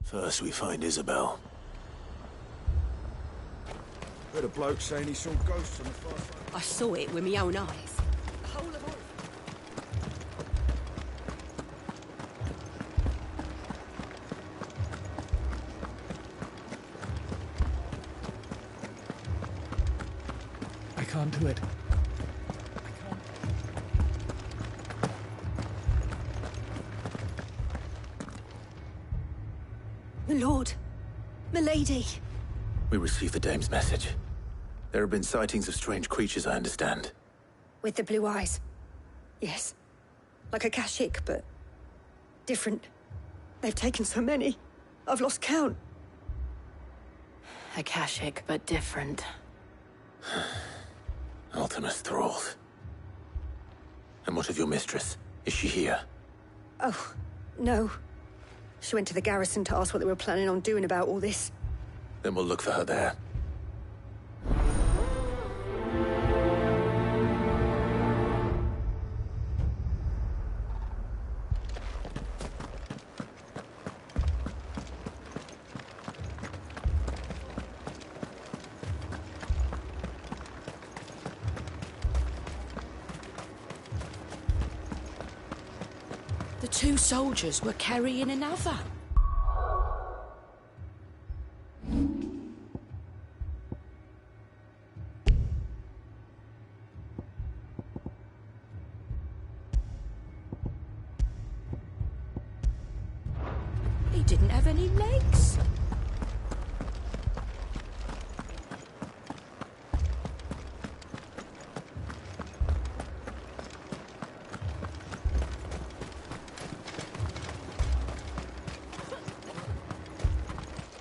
First we find Isabel. Heard a bloke saying he saw ghosts on the far side. I saw it with my own eyes. The whole of all. I can't do it. My lord. Milady. We received the dame's message. There have been sightings of strange creatures, I understand. With the blue eyes. Yes. Like a Kashik, but different. They've taken so many. I've lost count. A Kashik, but different. Ultimus thralls. And what of your mistress? Is she here? Oh, no. She went to the garrison to ask what they were planning on doing about all this. Then we'll look for her there. The two soldiers were carrying another. He didn't have any legs.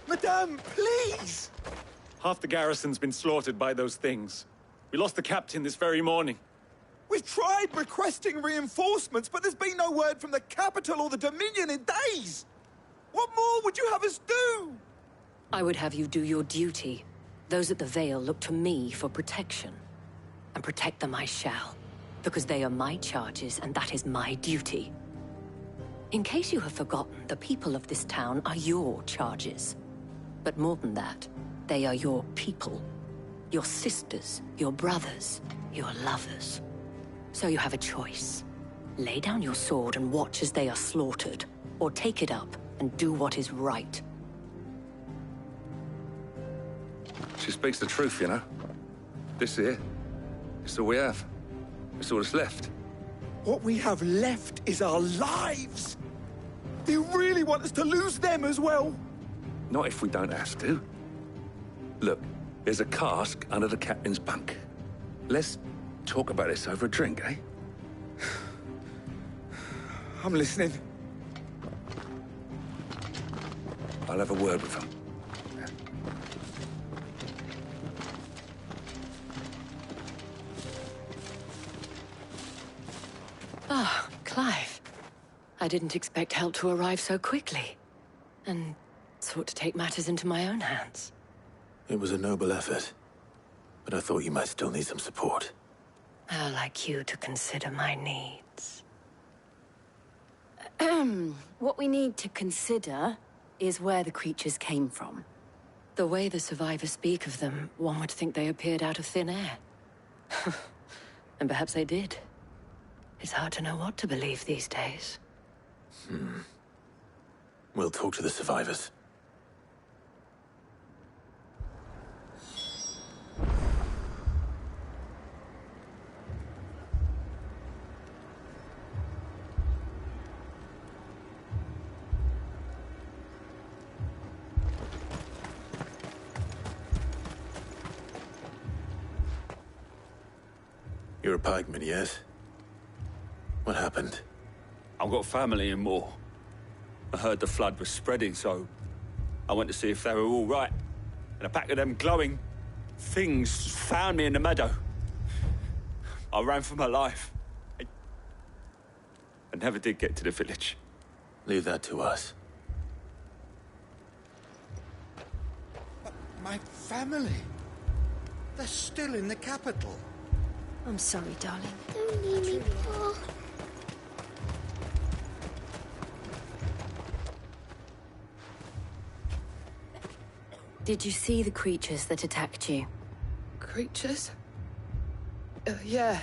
Madame, please! Half the garrison's been slaughtered by those things. We lost the captain this very morning. We've tried requesting reinforcements, but there's been no word from the capital or the Dominion in days! What more would you have us do? I would have you do your duty. Those at the Vale look to me for protection. And protect them I shall. Because they are my charges, and that is my duty. In case you have forgotten, the people of this town are your charges. But more than that, they are your people. Your sisters, your brothers, your lovers. So you have a choice. Lay down your sword and watch as they are slaughtered, or take it up and do what is right. She speaks the truth, you know. This here, it's all we have. It's all that's left. What we have left is our lives! Do you really want us to lose them as well? Not if we don't have to. Look, there's a cask under the captain's bunk. Let's talk about this over a drink, eh? I'm listening. I'll have a word with him. Ah, Clive. I didn't expect help to arrive so quickly. And sought to take matters into my own hands. It was a noble effort, but I thought you might still need some support. I'd like you to consider my needs. What we need to consider is where the creatures came from. The way the survivors speak of them, one would think they appeared out of thin air. And perhaps they did. It's hard to know what to believe these days. We'll talk to the survivors. You're a pikeman, yes? What happened? I've got family in Moor. I heard the flood was spreading, so I went to see if they were all right. And a pack of them glowing things found me in the meadow. I ran for my life. I never did get to the village. Leave that to us. But my family... they're still in the capital. I'm sorry, darling. Don't leave me, Paul. Did you see the creatures that attacked you? Creatures? Yeah,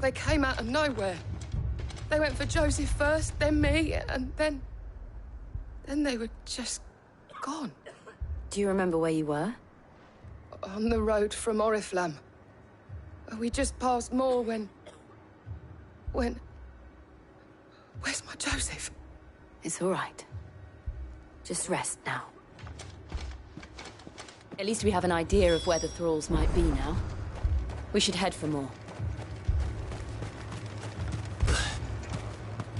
They came out of nowhere. They went for Joseph first, then me, and then they were just gone. Do you remember where you were? On the road from Oriflamme. We just passed Moor when... Where's my Joseph? It's all right. Just rest now. At least we have an idea of where the thralls might be now. We should head for more.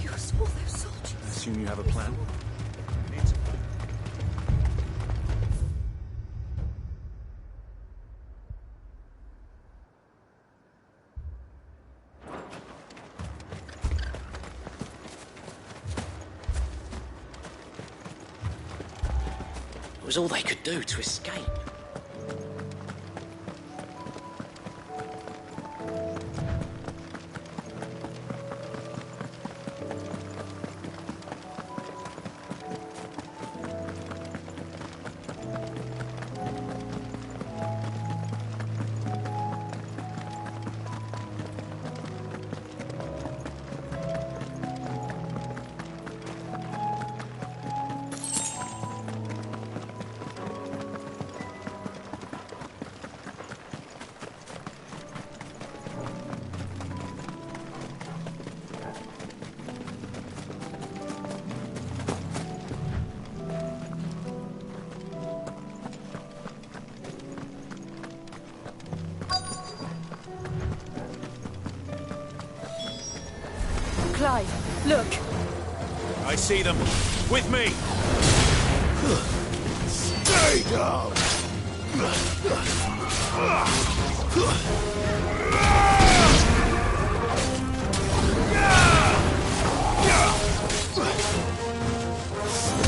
You saw those soldiers? I assume you have a plan? It was all they could do to escape. Clive, look! I see them. With me! Stay down!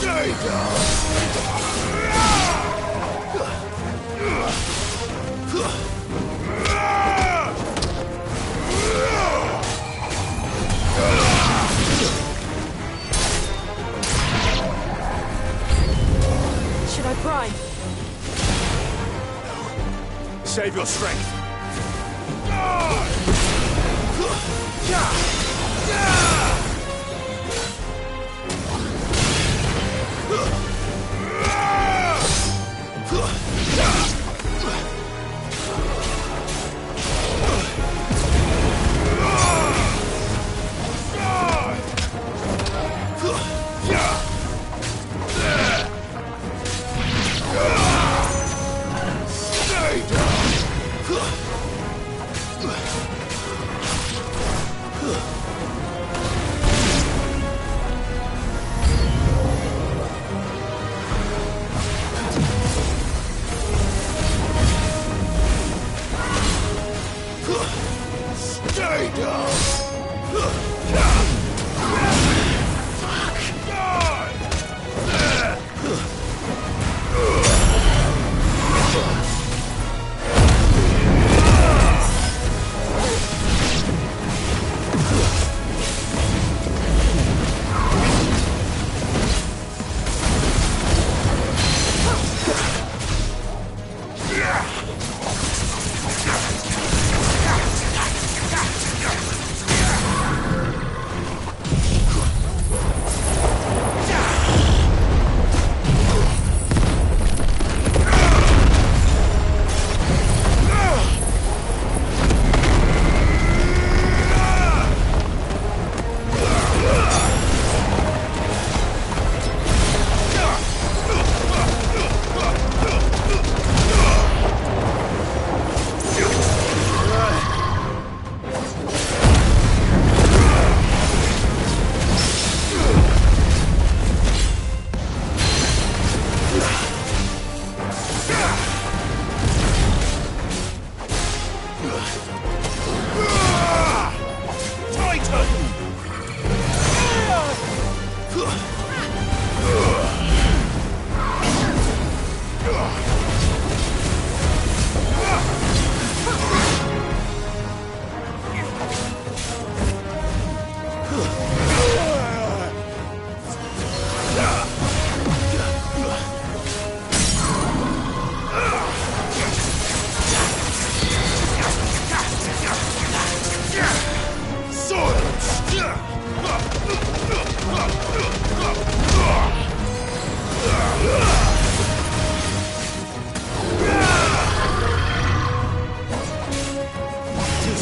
Stay Should I prime? Save your strength.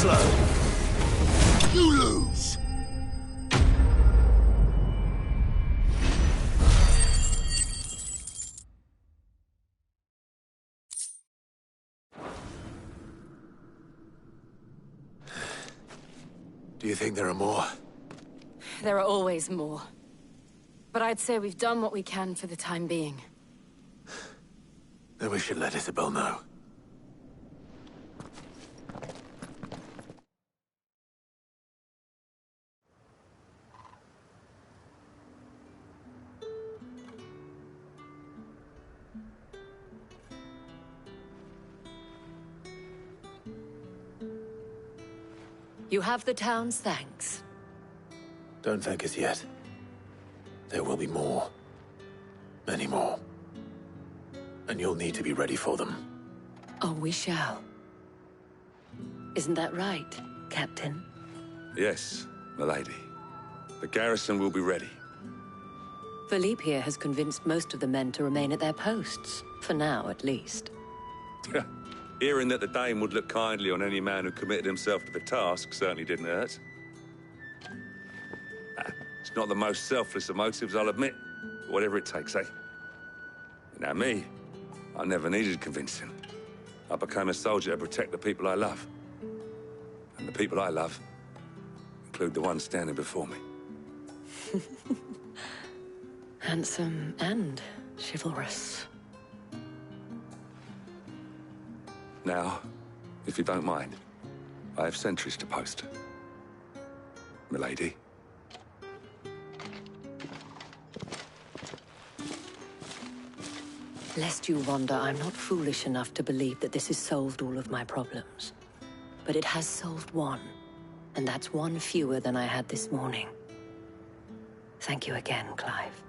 slow. You lose. Do you think there are more? There are always more. But I'd say we've done what we can for the time being. Then we should let Isabel know. You have the town's thanks. Don't thank us yet. There will be more. Many more. And you'll need to be ready for them. Oh, we shall. Isn't that right, Captain? Yes, milady. The garrison will be ready. Philippe here has convinced most of the men to remain at their posts. For now, at least. Hearing that the Dame would look kindly on any man who committed himself to the task certainly didn't hurt. It's not the most selfless of motives, I'll admit. But whatever it takes, eh? Now me, I never needed convincing. I became a soldier to protect the people I love. And the people I love include the ones standing before me. Handsome and chivalrous. Now, if you don't mind, I have sentries to post. Milady. Lest you wonder, I'm not foolish enough to believe that this has solved all of my problems. But it has solved one, and that's one fewer than I had this morning. Thank you again, Clive.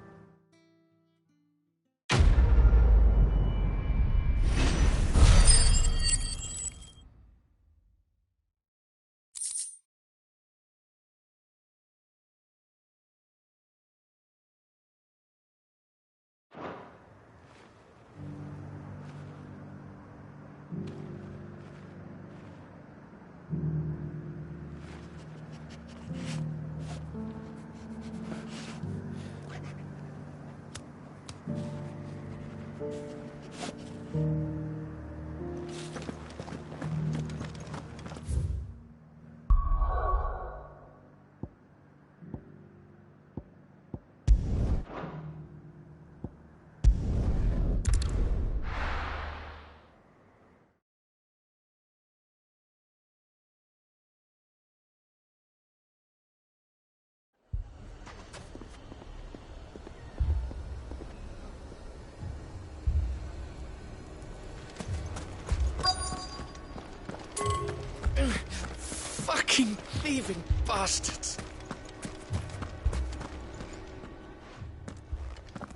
Fucking thieving bastards!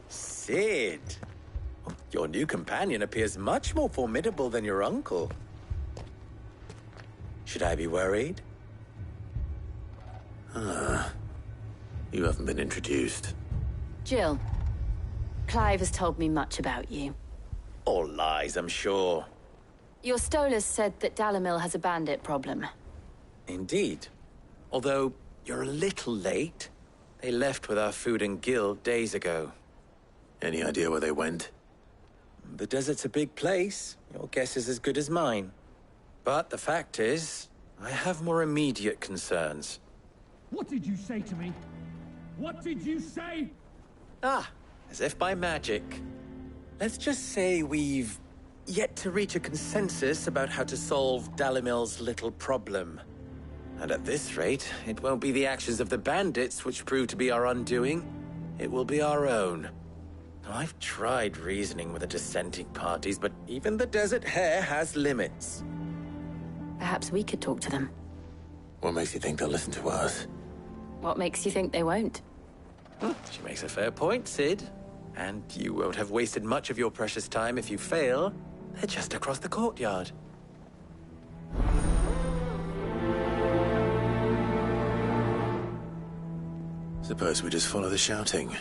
Sid! Your new companion appears much more formidable than your uncle. Should I be worried? You haven't been introduced. Jill, Clive has told me much about you. All lies, I'm sure. Your Stolas said that Dalimil has a bandit problem. Indeed. Although, you're a little late. They left with our food and guild days ago. Any idea where they went? The desert's a big place. Your guess is as good as mine. But the fact is, I have more immediate concerns. What did you say to me? What did you say? Ah, as if by magic. Let's just say we've yet to reach a consensus about how to solve Dalimil's little problem. And at this rate, it won't be the actions of the bandits which prove to be our undoing. It will be our own. Now, I've tried reasoning with the dissenting parties, but even the Desert Hare has limits. Perhaps we could talk to them. What makes you think they'll listen to us? What makes you think they won't? She makes a fair point, Sid. And you won't have wasted much of your precious time if you fail. They're just across the courtyard. Suppose we just follow the shouting.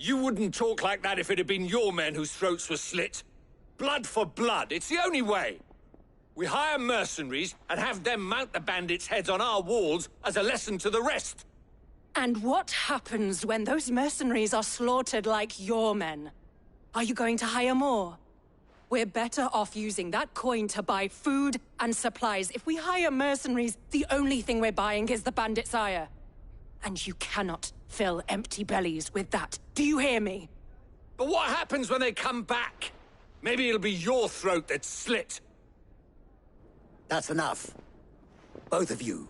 You wouldn't talk like that if it had been your men whose throats were slit. Blood for blood, it's the only way. We hire mercenaries and have them mount the bandits' heads on our walls as a lesson to the rest. And what happens when those mercenaries are slaughtered like your men? Are you going to hire more? We're better off using that coin to buy food and supplies. If we hire mercenaries, the only thing we're buying is the bandit's ire. And you cannot fill empty bellies with that. Do you hear me? But what happens when they come back? Maybe it'll be your throat that's slit. That's enough. Both of you.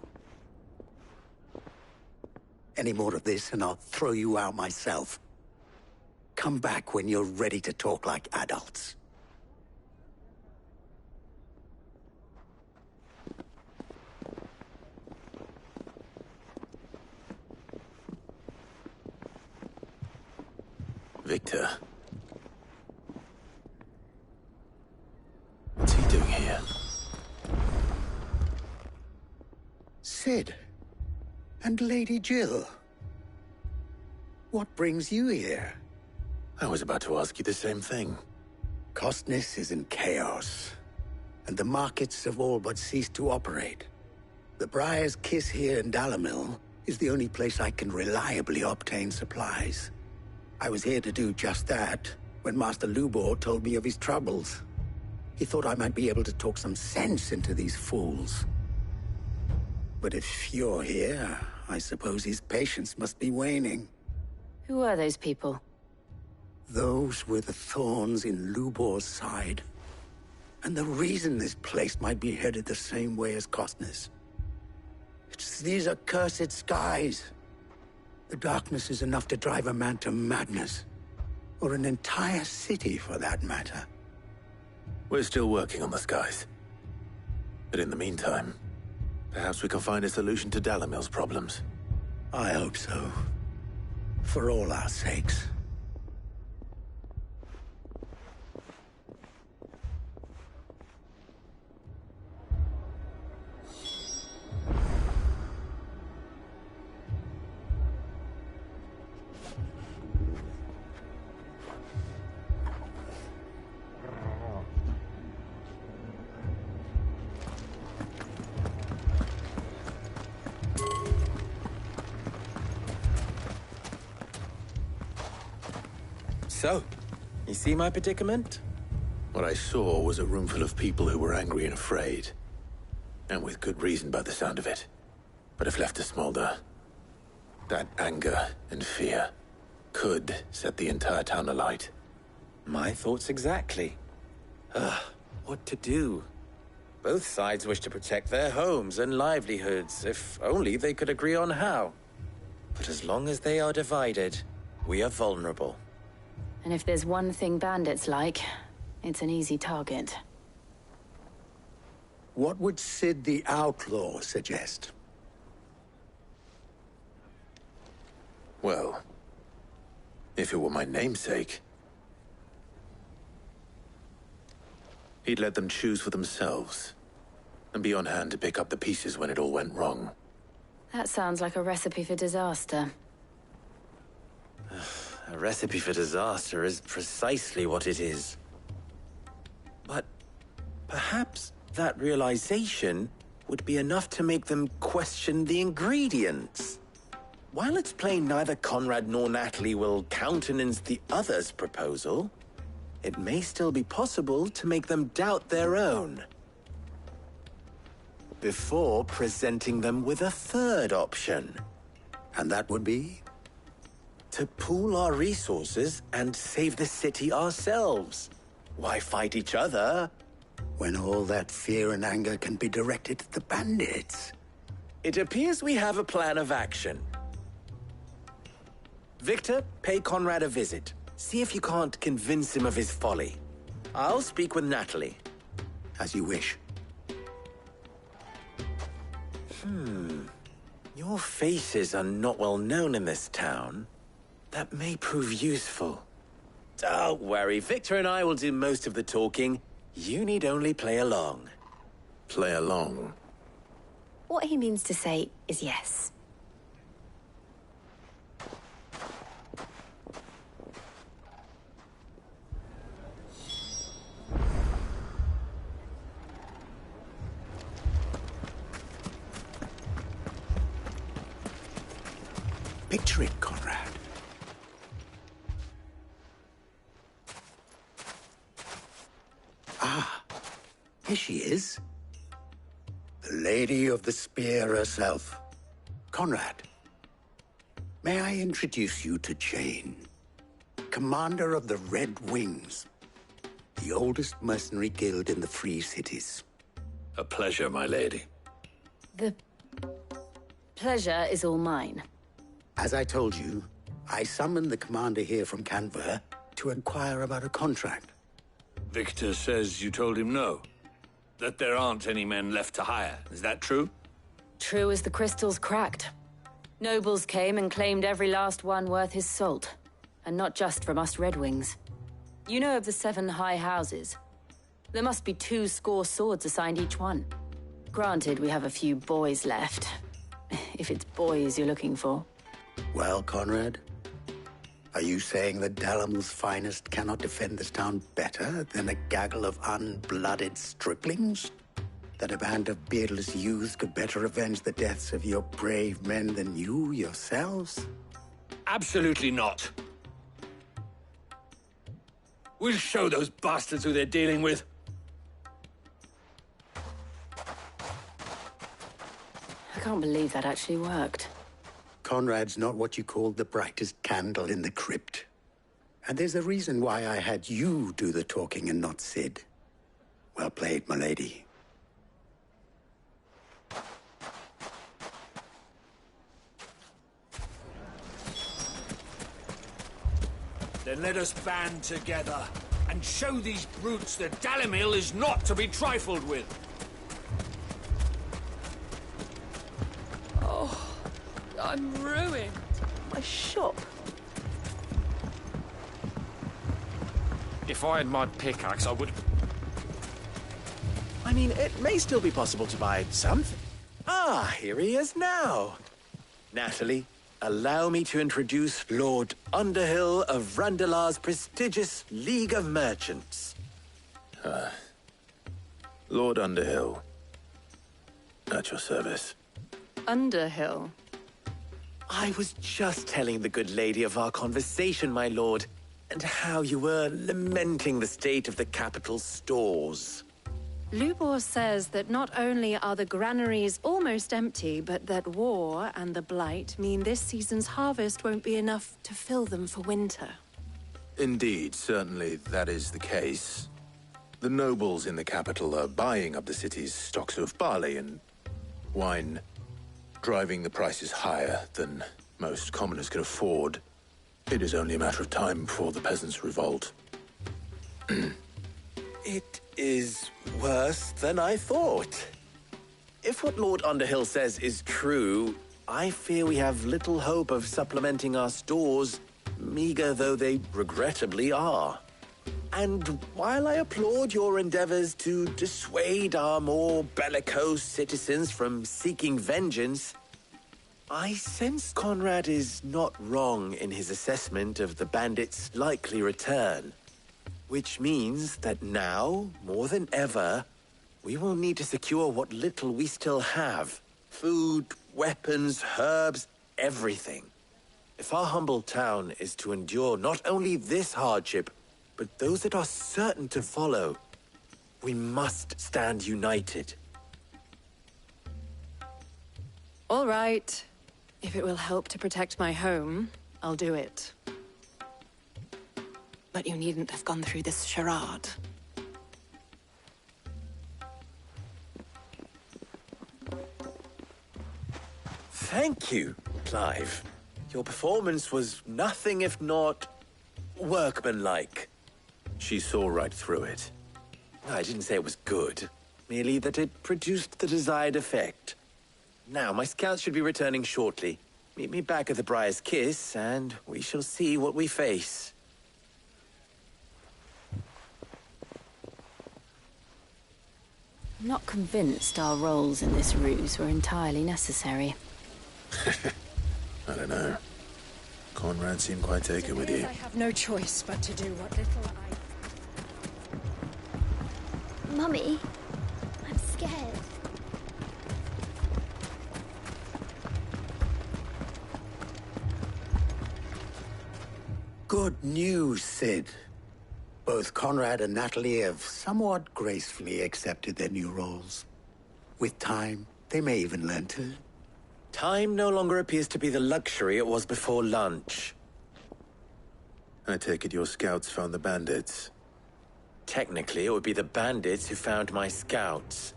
Any more of this and I'll throw you out myself. Come back when you're ready to talk like adults. Victor. What's he doing here? Sid. And Lady Jill. What brings you here? I was about to ask you the same thing. Costness is in chaos, and the markets have all but ceased to operate. The Briar's Kiss here in Dalimil is the only place I can reliably obtain supplies. I was here to do just that when Master Lubor told me of his troubles. He thought I might be able to talk some sense into these fools. But if you're here, I suppose his patience must be waning. Who are those people? Those were the thorns in Lubor's side. And the reason this place might be headed the same way as Costness. It's these accursed skies. The darkness is enough to drive a man to madness. Or an entire city, for that matter. We're still working on the skies. But in the meantime, perhaps we can find a solution to Dalimil's problems. I hope so. For all our sakes. So, you see my predicament? What I saw was a room full of people who were angry and afraid. And with good reason by the sound of it. But if left to smolder, that anger and fear could set the entire town alight. My thoughts exactly. What to do? Both sides wish to protect their homes and livelihoods, if only they could agree on how. But as long as they are divided, we are vulnerable. And if there's one thing bandits like, it's an easy target. What would Sid the Outlaw suggest? Well, if it were my namesake, he'd let them choose for themselves, and be on hand to pick up the pieces when it all went wrong. That sounds like a recipe for disaster. A recipe for disaster is precisely what it is. But perhaps that realization would be enough to make them question the ingredients. While it's plain neither Conrad nor Natalie will countenance the other's proposal, it may still be possible to make them doubt their own. Before presenting them with a third option. And that would be? To pool our resources and save the city ourselves. Why fight each other? When all that fear and anger can be directed at the bandits. It appears we have a plan of action. Victor, pay Conrad a visit. See if you can't convince him of his folly. I'll speak with Natalie. As you wish. Your faces are not well known in this town. That may prove useful. Don't worry, Victor and I will do most of the talking. You need only play along. Play along? What he means to say is yes. Picture it, Conrad. Ah, here she is. The Lady of the Spear herself. Conrad, may I introduce you to Jane, commander of the Red Wings, the oldest mercenary guild in the Free Cities. A pleasure, my lady. The pleasure is all mine. As I told you, I summoned the commander here from Canver to inquire about a contract. Victor says you told him no. That there aren't any men left to hire. Is that true? True as the crystals cracked. Nobles came and claimed every last one worth his salt. And not just from us Red Wings. You know of the 7 high houses. There must be 2 swords assigned each one. Granted, we have a few boys left. If it's boys you're looking for. Well, Conrad, are you saying that Dalamil's finest cannot defend this town better than a gaggle of unblooded striplings? That a band of beardless youths could better avenge the deaths of your brave men than you yourselves? Absolutely not. We'll show those bastards who they're dealing with. I can't believe that actually worked. Conrad's not what you call the brightest candle in the crypt. And there's a reason why I had you do the talking and not Sid. Well played, my lady. Then let us band together and show these brutes that Dalimil is not to be trifled with. Oh, I'm ruined. My shop. If I had my pickaxe, I would... I mean, it may still be possible to buy something. Ah, here he is now. Natalie, allow me to introduce Lord Underhill of Randalar's prestigious League of Merchants. Lord Underhill. At your service. Underhill? I was just telling the good lady of our conversation, my lord, and how you were lamenting the state of the capital's stores. Lubor says that not only are the granaries almost empty, but that war and the Blight mean this season's harvest won't be enough to fill them for winter. Indeed, certainly that is the case. The nobles in the capital are buying up the city's stocks of barley and wine, driving the prices higher than most commoners can afford. It is only a matter of time before the peasants revolt. It is worse than I thought. If what Lord Underhill says is true, I fear we have little hope of supplementing our stores, meager though they regrettably are. And while I applaud your endeavors to dissuade our more bellicose citizens from seeking vengeance, I sense Conrad is not wrong in his assessment of the bandits' likely return. Which means that now, more than ever, we will need to secure what little we still have. Food, weapons, herbs, everything. If our humble town is to endure not only this hardship, but those that are certain to follow, we must stand united. All right. If it will help to protect my home, I'll do it. But you needn't have gone through this charade. Thank you, Clive. Your performance was nothing if not workmanlike. She saw right through it. I didn't say it was good, merely that it produced the desired effect. Now, my scouts should be returning shortly. Meet me back at the Briar's Kiss, and we shall see what we face. I'm not convinced our roles in this ruse were entirely necessary. I don't know. Conrad seemed quite taken with you. I have no choice but to do what little I... Mummy, I'm scared. Good news, Sid. Both Conrad and Natalie have somewhat gracefully accepted their new roles. With time, they may even learn to... Time no longer appears to be the luxury it was before lunch. I take it your scouts found the bandits. Technically, it would be the bandits who found my scouts.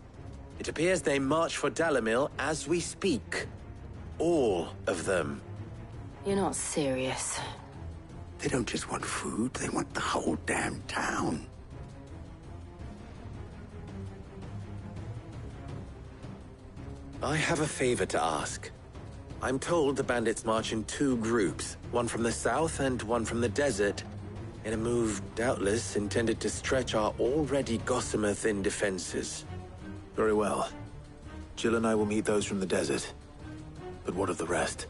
It appears they march for Dalimil as we speak. All of them. You're not serious. They don't just want food, they want the whole damn town. I have a favor to ask. I'm told the bandits march in 2 groups, one from the south and one from the desert, in a move doubtless intended to stretch our already gossamer-thin defenses. Very well. Jill and I will meet those from the desert. But what of the rest?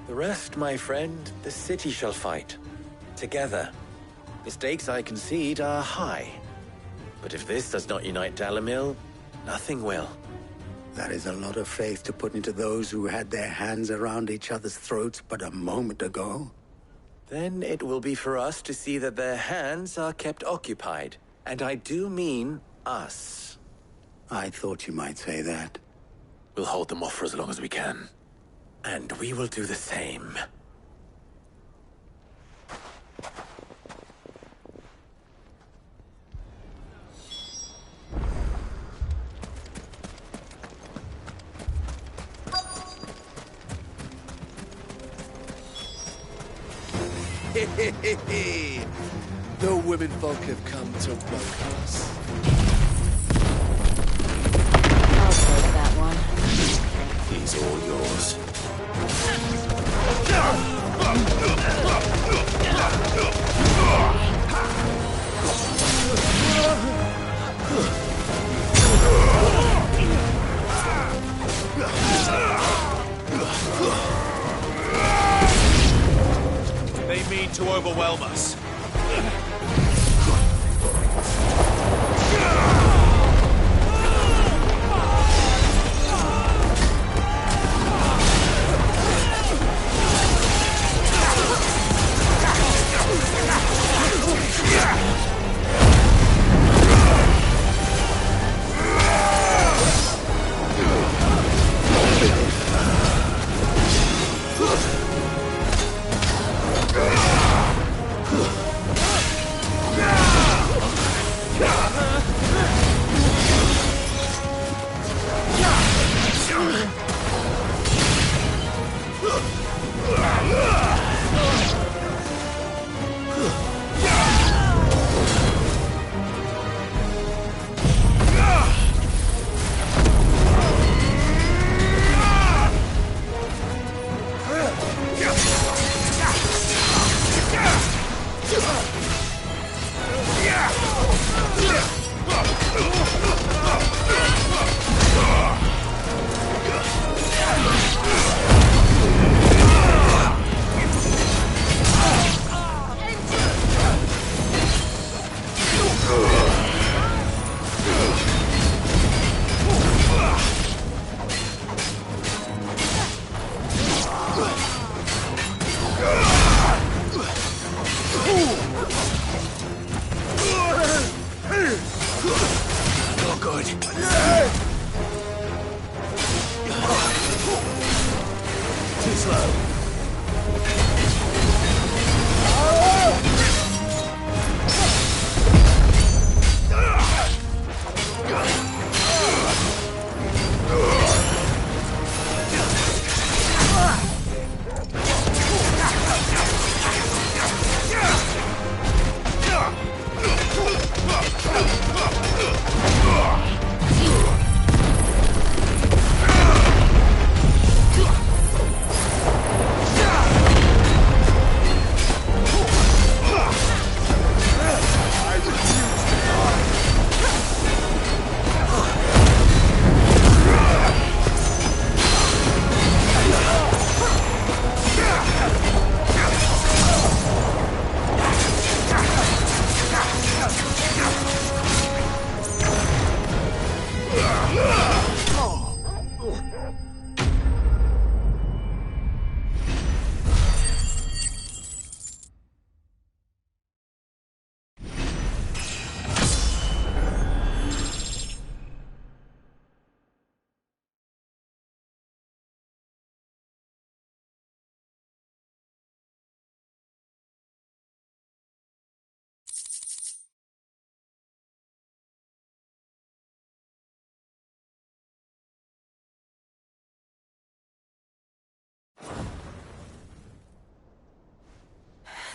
The rest, my friend, the city shall fight. Together. The stakes, I concede, are high. But if this does not unite Dalimil, nothing will. That is a lot of faith to put into those who had their hands around each other's throats but a moment ago. Then it will be for us to see that their hands are kept occupied. And I do mean us. I thought you might say that. We'll hold them off for as long as we can. And we will do the same. The women folk have come to welcome us. I'll take that one. He's all yours. They mean to overwhelm us.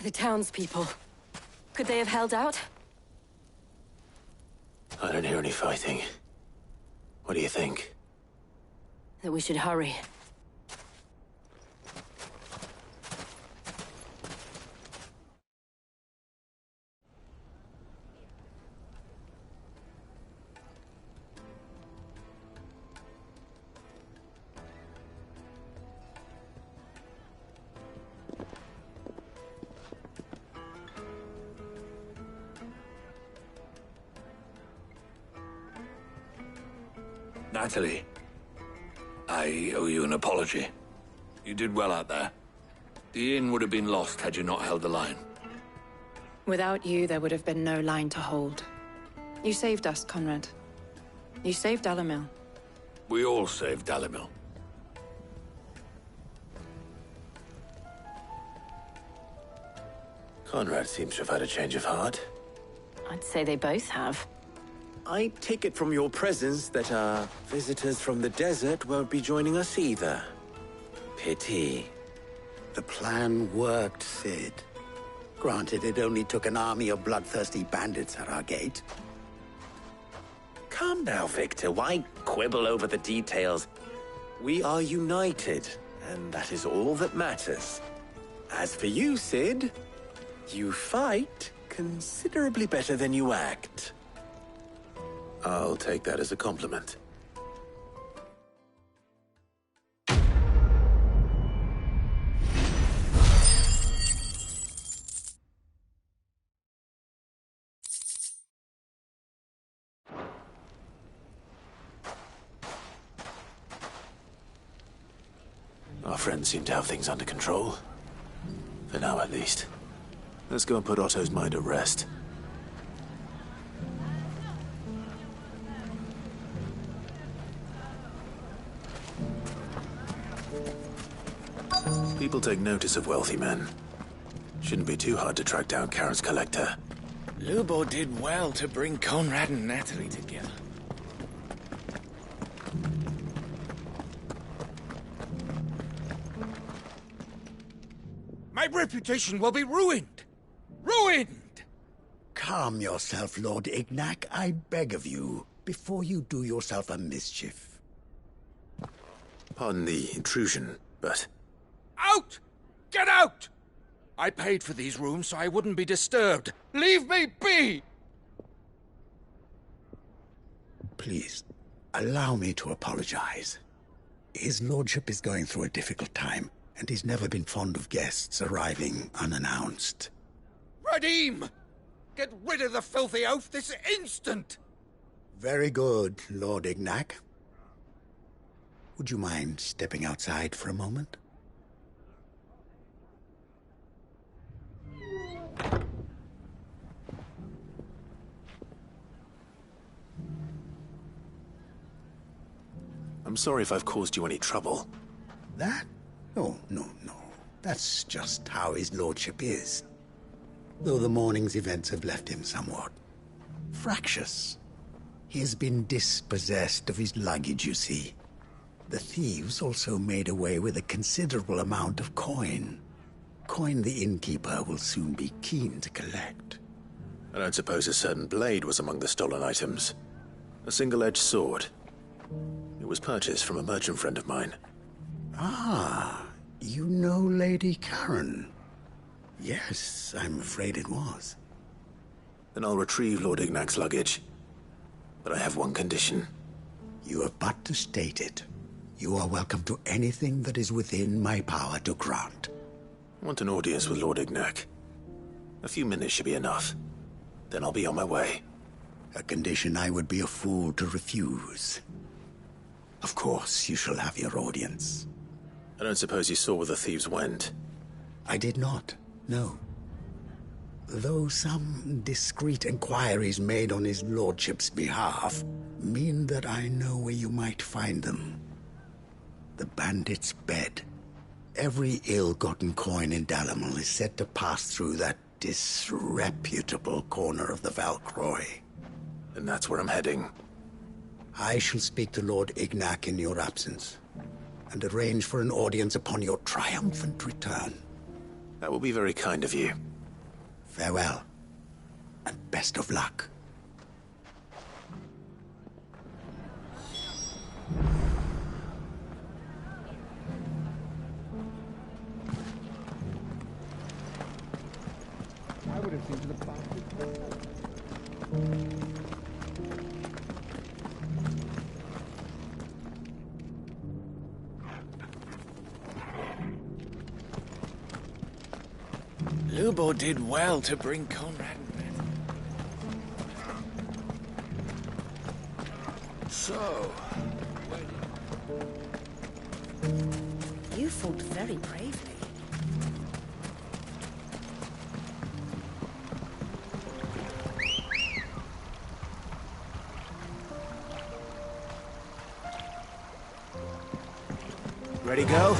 The townspeople. Could they have held out? I don't hear any fighting. What do you think? That we should hurry. Natalie, I owe you an apology. You did well out there. The inn would have been lost had you not held the line. Without you, there would have been no line to hold. You saved us, Conrad. You saved Dalimil. We all saved Dalimil. Conrad seems to have had a change of heart. I'd say they both have. I take it from your presence that our visitors from the desert won't be joining us either. Pity. The plan worked, Sid. Granted, it only took an army of bloodthirsty bandits at our gate. Calm now, Victor. Why quibble over the details? We are united, and that is all that matters. As for you, Sid, you fight considerably better than you act. I'll take that as a compliment. Our friends seem to have things under control. For now, at least. Let's go and put Otto's mind at rest. People take notice of wealthy men. Shouldn't be too hard to track down Karen's collector. Lubo did well to bring Conrad and Natalie together. My reputation will be ruined! Ruined! Calm yourself, Lord Ignac, I beg of you, before you do yourself a mischief. Pardon the intrusion, but... Out! Get out! I paid for these rooms so I wouldn't be disturbed. Leave me be! Please, allow me to apologize. His lordship is going through a difficult time, and he's never been fond of guests arriving unannounced. Radim! Get rid of the filthy oaf this instant! Very good, Lord Ignac. Would you mind stepping outside for a moment? I'm sorry if I've caused you any trouble. That? Oh, no. That's just how his lordship is. Though the morning's events have left him somewhat fractious. He has been dispossessed of his luggage, you see. The thieves also made away with a considerable amount of coin. Coin the innkeeper will soon be keen to collect. I don't suppose a certain blade was among the stolen items. A single-edged sword. It was purchased from a merchant friend of mine. Ah, you know Lady Karen. Yes, I'm afraid it was. Then I'll retrieve Lord Ignac's luggage. But I have one condition. You have but to state it. You are welcome to anything that is within my power to grant. I want an audience with Lord Ignac. A few minutes should be enough. Then I'll be on my way. A condition I would be a fool to refuse. Of course, you shall have your audience. I don't suppose you saw where the thieves went? I did not, no. Though some discreet inquiries made on his lordship's behalf mean that I know where you might find them. The bandit's bed. Every ill-gotten coin in Dalimil is said to pass through that disreputable corner of the Valcroy. And that's where I'm heading. I shall speak to Lord Ignac in your absence, and arrange for an audience upon your triumphant return. That will be very kind of you. Farewell, and best of luck. I would have seen to the bastard. Lubo did well to bring Conrad with. So, You fought very bravely. Ready, go?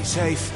Safe.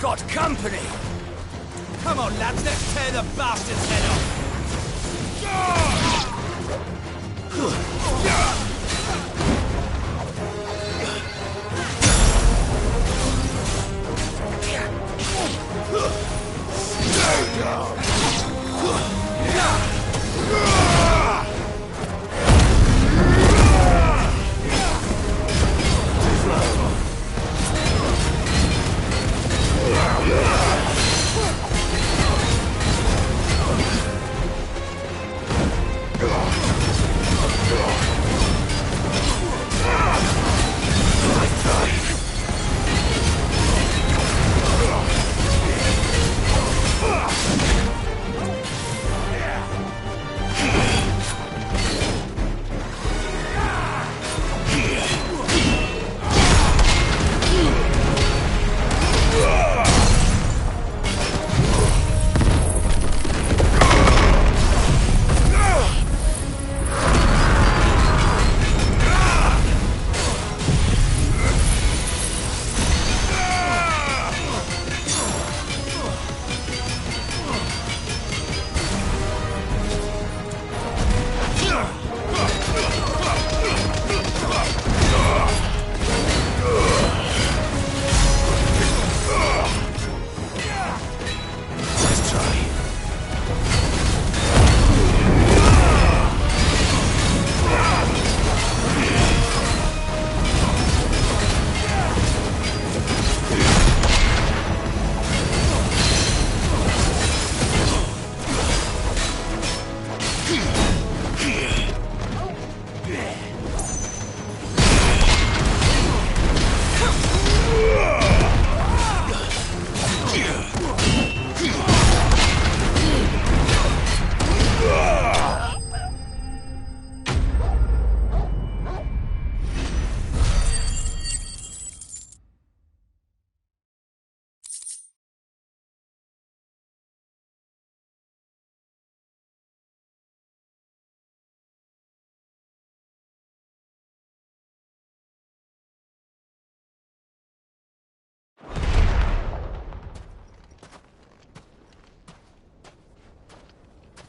Got company! Come on, lads, let's tear the bastard's head off!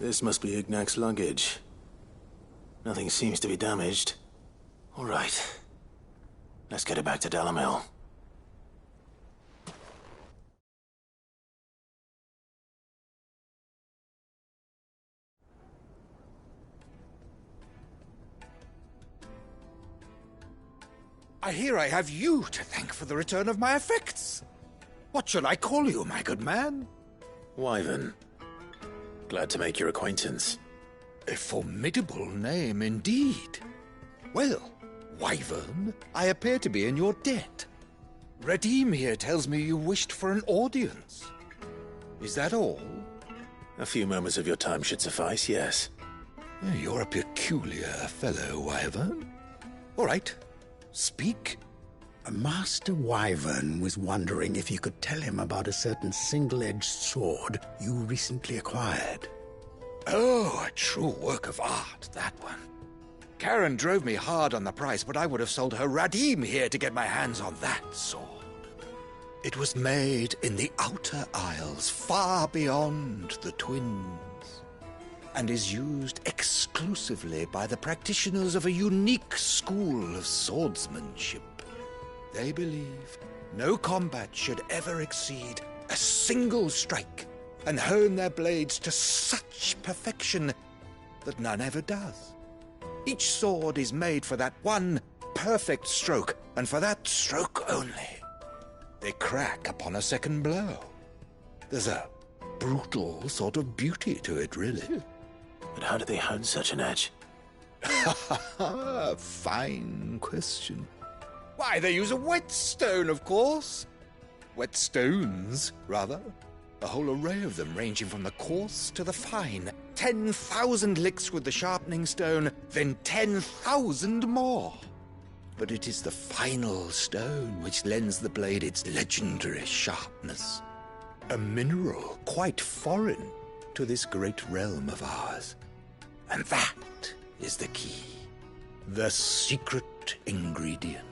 This must be Ignac's luggage. Nothing seems to be damaged. All right. Let's get it back to Dalimil. I hear I have you to thank for the return of my effects. What shall I call you, my good man? Wyvern. Glad to make your acquaintance. A formidable name indeed. Well, Wyvern, I appear to be in your debt. Redeem here tells me you wished for an audience. Is that all? A few moments of your time should suffice, yes. You're a peculiar fellow, Wyvern. All right, speak. Master Wyvern was wondering if you could tell him about a certain single-edged sword you recently acquired. Oh, a true work of art, that one. Karen drove me hard on the price, but I would have sold her Radim here to get my hands on that sword. It was made in the Outer Isles, far beyond the Twins, and is used exclusively by the practitioners of a unique school of swordsmanship. They believe no combat should ever exceed a single strike and hone their blades to such perfection that none ever does. Each sword is made for that one perfect stroke, and for that stroke only. They crack upon a second blow. There's a brutal sort of beauty to it, really. But how do they hone such an edge? Fine question. Why, they use a whetstone, of course. Whetstones, rather. A whole array of them, ranging from the coarse to the fine. 10,000 licks with the sharpening stone, then 10,000 more. But it is the final stone which lends the blade its legendary sharpness. A mineral quite foreign to this great realm of ours. And that is the key. The secret ingredient.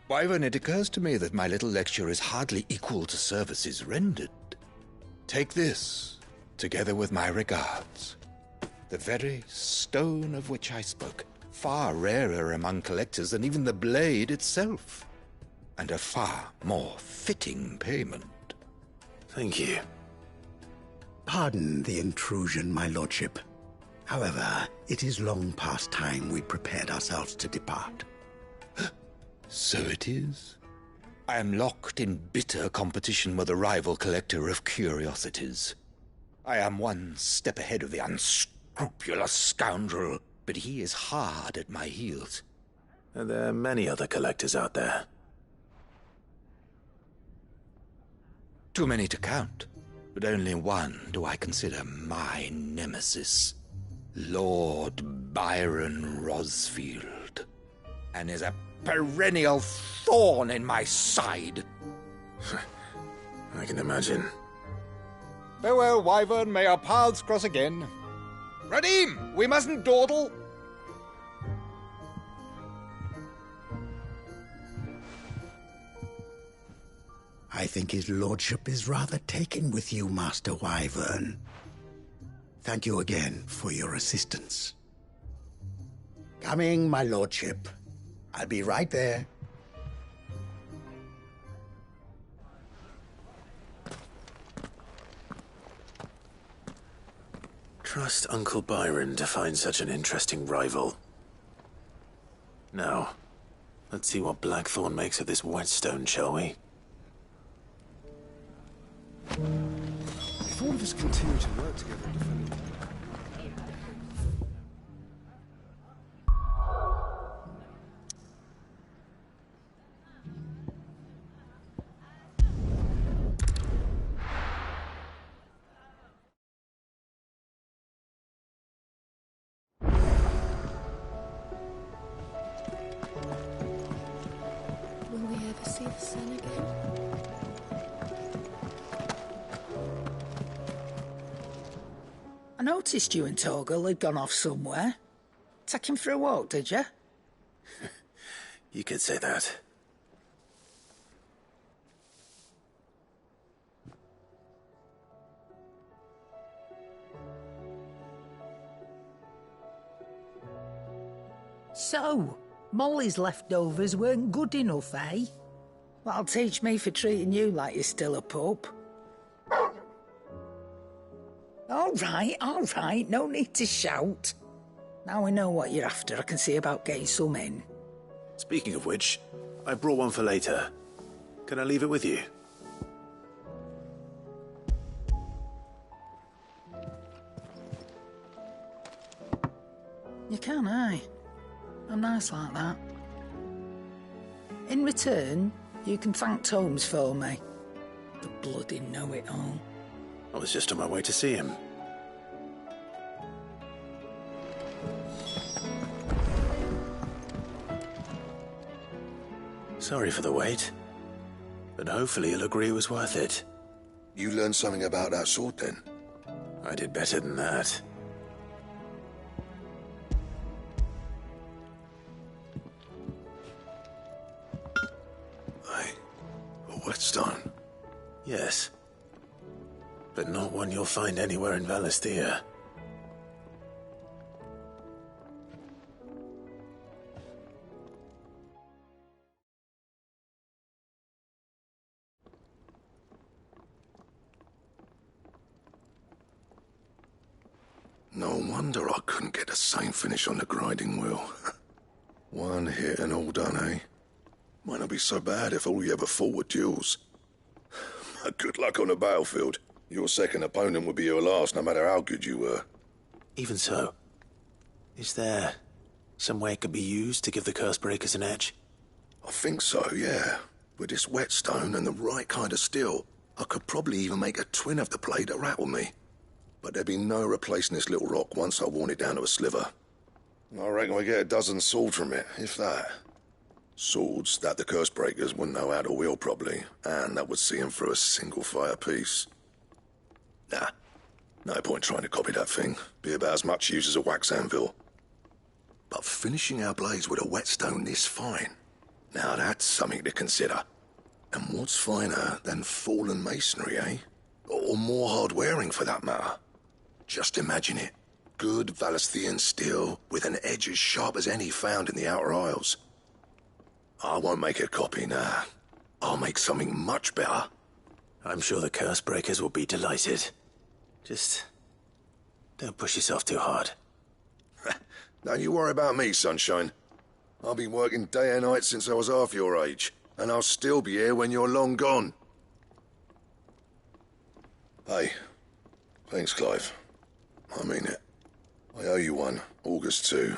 Wyvern, it occurs to me that my little lecture is hardly equal to services rendered. Take this, together with my regards. The very stone of which I spoke, far rarer among collectors than even the blade itself, and a far more fitting payment. Thank you. Pardon the intrusion, my lordship. However, it is long past time we prepared ourselves to depart. So it is. I am locked in bitter competition with a rival collector of curiosities. I am one step ahead of the unscrupulous scoundrel, but he is hard at my heels. Are there many other collectors out there? Too many to count, but only one do I consider my nemesis. Lord Byron Rosfield. And is a perennial thorn in my side. I can imagine. Farewell, Wyvern. May our paths cross again. Radim, we mustn't dawdle. I think his lordship is rather taken with you, Master Wyvern. Thank you again for your assistance. Coming, my lordship. I'll be right there. Trust Uncle Byron to find such an interesting rival. Now, let's see what Blackthorn makes of this whetstone, shall we? If all of us continue to work together and defend... Will we ever see the sun again? I noticed you and Torgal had gone off somewhere. Take him for a walk, did you? You could say that. So, Molly's leftovers weren't good enough, eh? That'll teach me for treating you like you're still a pup. All right, no need to shout. Now we know what you're after, I can see about getting some in. Speaking of which, I brought one for later. Can I leave it with you? You can, aye. I'm nice like that. In return, you can thank Tomes for me. The bloody know-it-all. I was just on my way to see him. Sorry for the wait, but hopefully he'll agree it was worth it. You learned something about that sword, then? I did better than that. A whetstone? Yes. But not one you'll find anywhere in Valisthea. No wonder I couldn't get the same finish on the grinding wheel. One hit and all done, eh? Might not be so bad if all you ever fought were duels. Good luck on the battlefield. Your second opponent would be your last, no matter how good you were. Even so, is there some way it could be used to give the curse breakers an edge? I think so, yeah. With this whetstone and the right kind of steel, I could probably even make a twin of the blade that rattled me. But there'd be no replacing this little rock once I worn it down to a sliver. I reckon we get a dozen swords from it, if that. Swords that the curse breakers wouldn't know how to wield properly, and that would see them through a single fire piece. Nah, no point trying to copy that thing. Be about as much use as a wax anvil. But finishing our blades with a whetstone this fine, now that's something to consider. And what's finer than fallen masonry, eh? Or more hard-wearing, for that matter. Just imagine it. Good Valisthean steel with an edge as sharp as any found in the Outer Isles. I won't make a copy, nah. I'll make something much better. I'm sure the curse breakers will be delighted. Just don't push yourself too hard. Don't you worry about me, sunshine. I've been working day and night since I was half your age, and I'll still be here when you're long gone. Hey, thanks, Clive. I mean it. I owe you one, August too.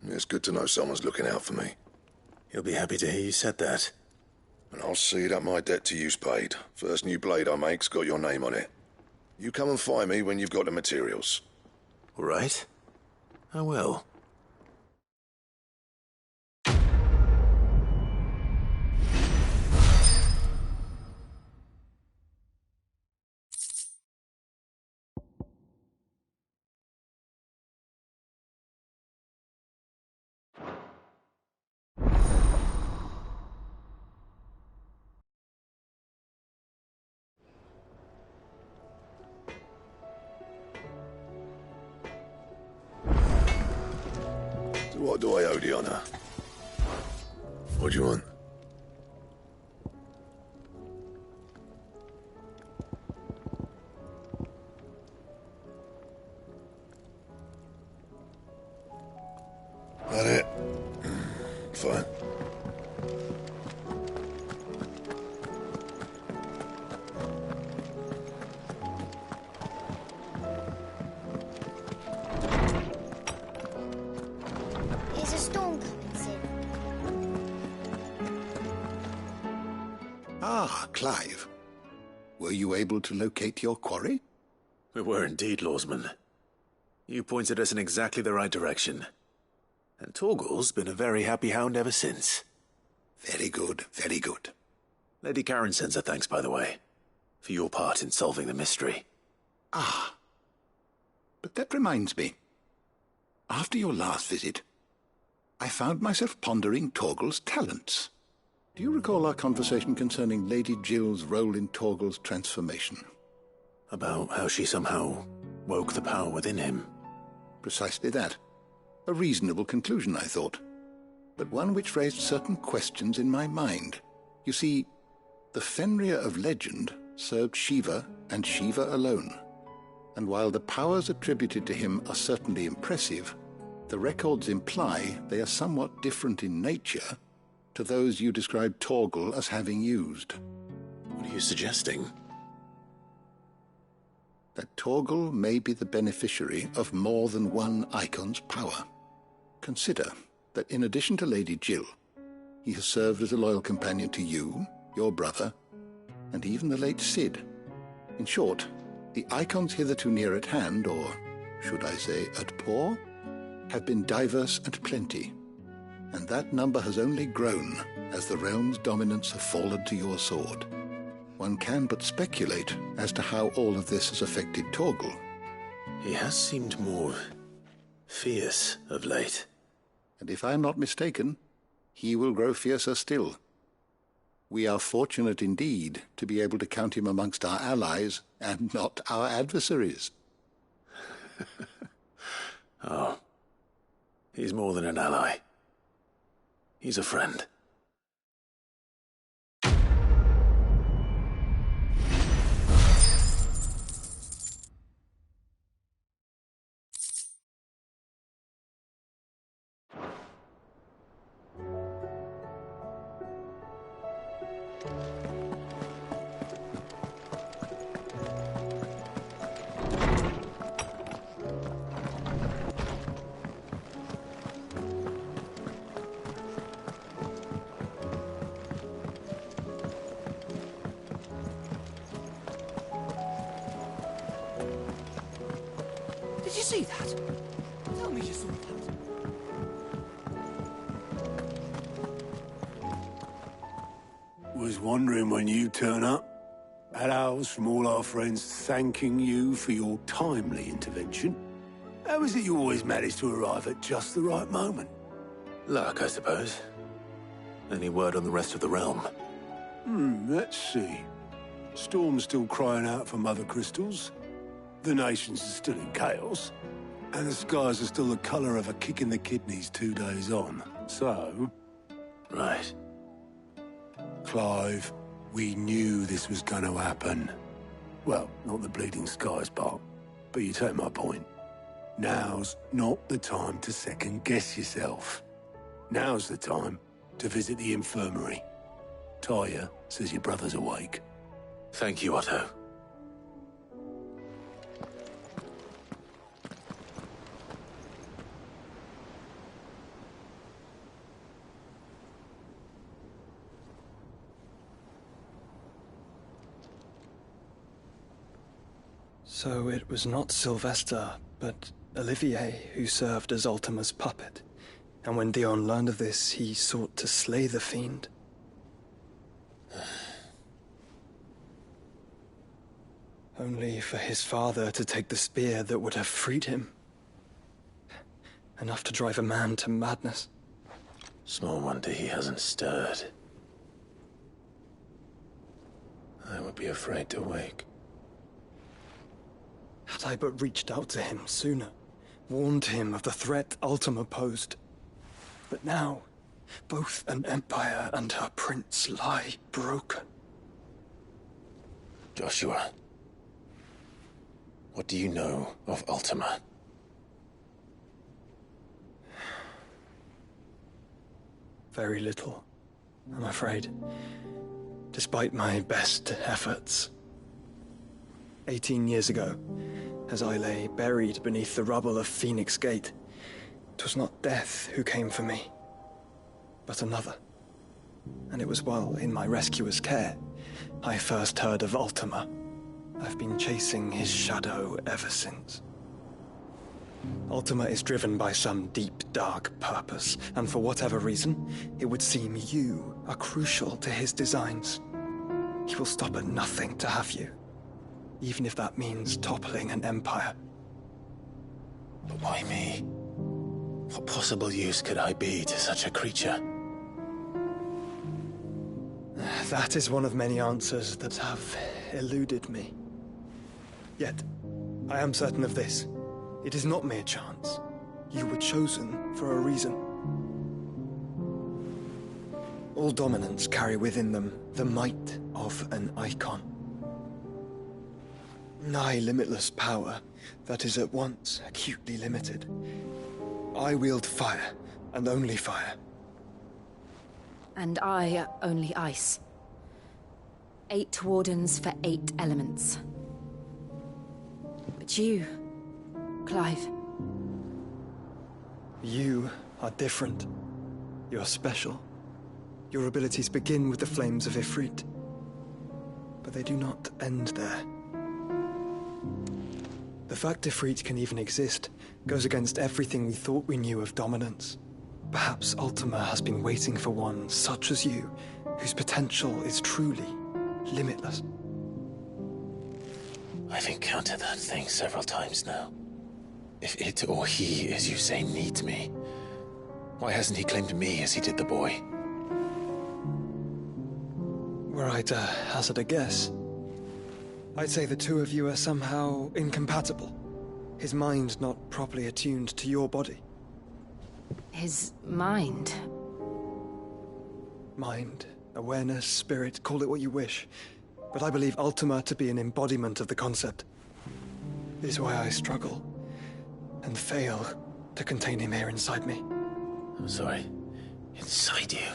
It's good to know someone's looking out for me. He'll be happy to hear you said that. And I'll see that my debt to you's paid. First new blade I make's got your name on it. You come and find me when you've got the materials. All right. I will. What do I owe the honor? What do you want? That it? Fine. Is a storm coming soon? Ah, Clive. Were you able to locate your quarry? We were indeed, Lawsman. You pointed us in exactly the right direction. And Torgal's been a very happy hound ever since. Very good, very good. Lady Karen sends her thanks, by the way, for your part in solving the mystery. Ah. But that reminds me. After your last visit, I found myself pondering Torgal's talents. Do you recall our conversation concerning Lady Jill's role in Torgal's transformation? About how she somehow woke the power within him. Precisely that. A reasonable conclusion, I thought, but one which raised certain questions in my mind. You see, the Fenrir of legend served Shiva and Shiva alone, and while the powers attributed to him are certainly impressive, the records imply they are somewhat different in nature to those you described Torgal as having used. What are you suggesting? That Torgal may be the beneficiary of more than one Eikon's power. Consider that in addition to Lady Jill, he has served as a loyal companion to you, your brother, and even the late Cid. In short, the Eikons hitherto near at hand, or should I say at paw, have been diverse and plenty, and that number has only grown as the realm's dominance have fallen to your sword. One can but speculate as to how all of this has affected Torgal. He has seemed more fierce of late. And if I am not mistaken, he will grow fiercer still. We are fortunate indeed to be able to count him amongst our allies and not our adversaries. Oh, he's more than an ally. He's a friend. Did you see that? Tell me you saw that. Was wondering when you turn up. Had owls from all our friends thanking you for your timely intervention. How is it you always manage to arrive at just the right moment? Luck, I suppose. Any word on the rest of the realm? Let's see. Storm's still crying out for mother crystals. The nations are still in chaos. And the skies are still the colour of a kick in the kidneys 2 days on. So... Right. Clive, we knew this was going to happen. Well, not the bleeding skies part, but you take my point. Now's not the time to second-guess yourself. Now's the time to visit the infirmary. Talia says your brother's awake. Thank you, Otto. So it was not Sylvester, but Olivier who served as Ultima's puppet. And when Dion learned of this, he sought to slay the fiend. Only for his father to take the spear that would have freed him. Enough to drive a man to madness. Small wonder he hasn't stirred. I would be afraid to wake. Had I but reached out to him sooner, warned him of the threat Ultima posed. But now, both an empire and her prince lie broken. Joshua, what do you know of Ultima? Very little, I'm afraid. Despite my best efforts. 18 years ago, as I lay buried beneath the rubble of Phoenix Gate, 'twas not death who came for me, but another. And it was while in my rescuer's care, I first heard of Ultima. I've been chasing his shadow ever since. Ultima is driven by some deep, dark purpose, and for whatever reason, it would seem you are crucial to his designs. He will stop at nothing to have you, even if that means toppling an empire. But why me? What possible use could I be to such a creature? That is one of many answers that have eluded me. Yet, I am certain of this. It is not mere chance. You were chosen for a reason. All dominants carry within them the might of an Eikon. Nigh limitless power that is at once acutely limited. I wield fire, and only fire. And I only ice. 8 wardens for 8 elements. But you, Clive. You are different. You're special. Your abilities begin with the flames of Ifrit. But they do not end there. The fact Ifrit can even exist goes against everything we thought we knew of dominance. Perhaps Ultima has been waiting for one such as you, whose potential is truly limitless. I've encountered that thing several times now. If it or he, as you say, needs me, why hasn't he claimed me as he did the boy? Were I to hazard a guess, I'd say the two of you are somehow incompatible. His mind not properly attuned to your body. His mind? Mind, awareness, spirit, call it what you wish. But I believe Ultima to be an embodiment of the concept. It is why I struggle and fail to contain him here inside me. I'm sorry. Inside you?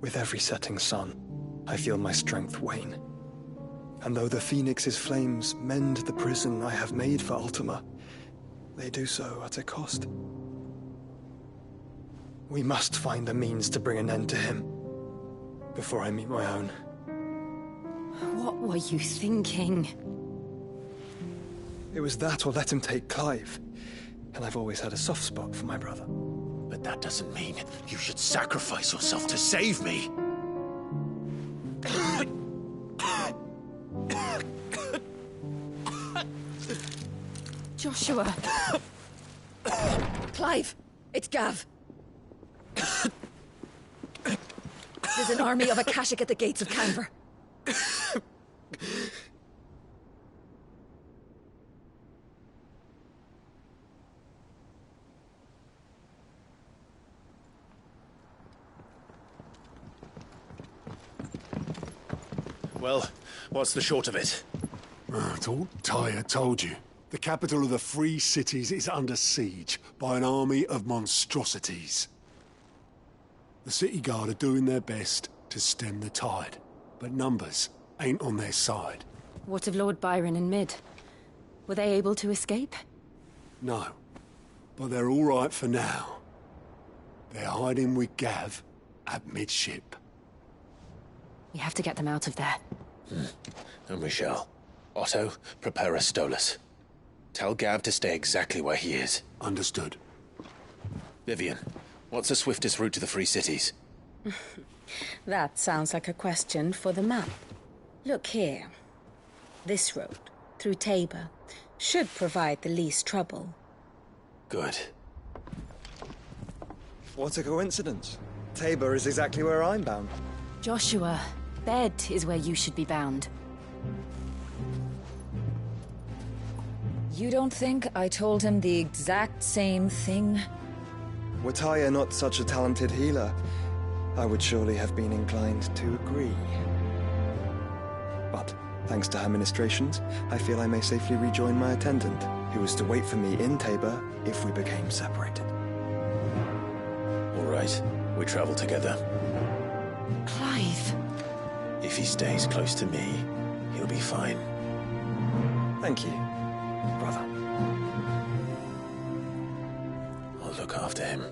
With every setting sun, I feel my strength wane. And though the Phoenix's flames mend the prison I have made for Ultima, they do so at a cost. We must find a means to bring an end to him before I meet my own. What were you thinking? It was that or let him take Clive. And I've always had a soft spot for my brother. But that doesn't mean you should sacrifice yourself to save me. Joshua! Clive! It's Gav! There's an army of Akashic at the gates of Canver. Well, what's the short of it? It's all Tyre told you. The capital of the Free Cities is under siege by an army of monstrosities. The city guard are doing their best to stem the tide, but numbers ain't on their side. What of Lord Byron and Mid? Were they able to escape? No, but they're all right for now. They're hiding with Gav at midship. We have to get them out of there. And we shall. Otto, prepare a Stolas. Tell Gav to stay exactly where he is. Understood. Vivian, what's the swiftest route to the Free Cities? That sounds like a question for the map. Look here. This road, through Tabor, should provide the least trouble. Good. What a coincidence. Tabor is exactly where I'm bound. Joshua, bed is where you should be bound. You don't think I told him the exact same thing? Were Tyre not such a talented healer, I would surely have been inclined to agree. But, thanks to her ministrations, I feel I may safely rejoin my attendant, who was to wait for me in Tabor if we became separated. All right, we travel together. Clive! If he stays close to me, he'll be fine. Thank you, brother. I'll look after him.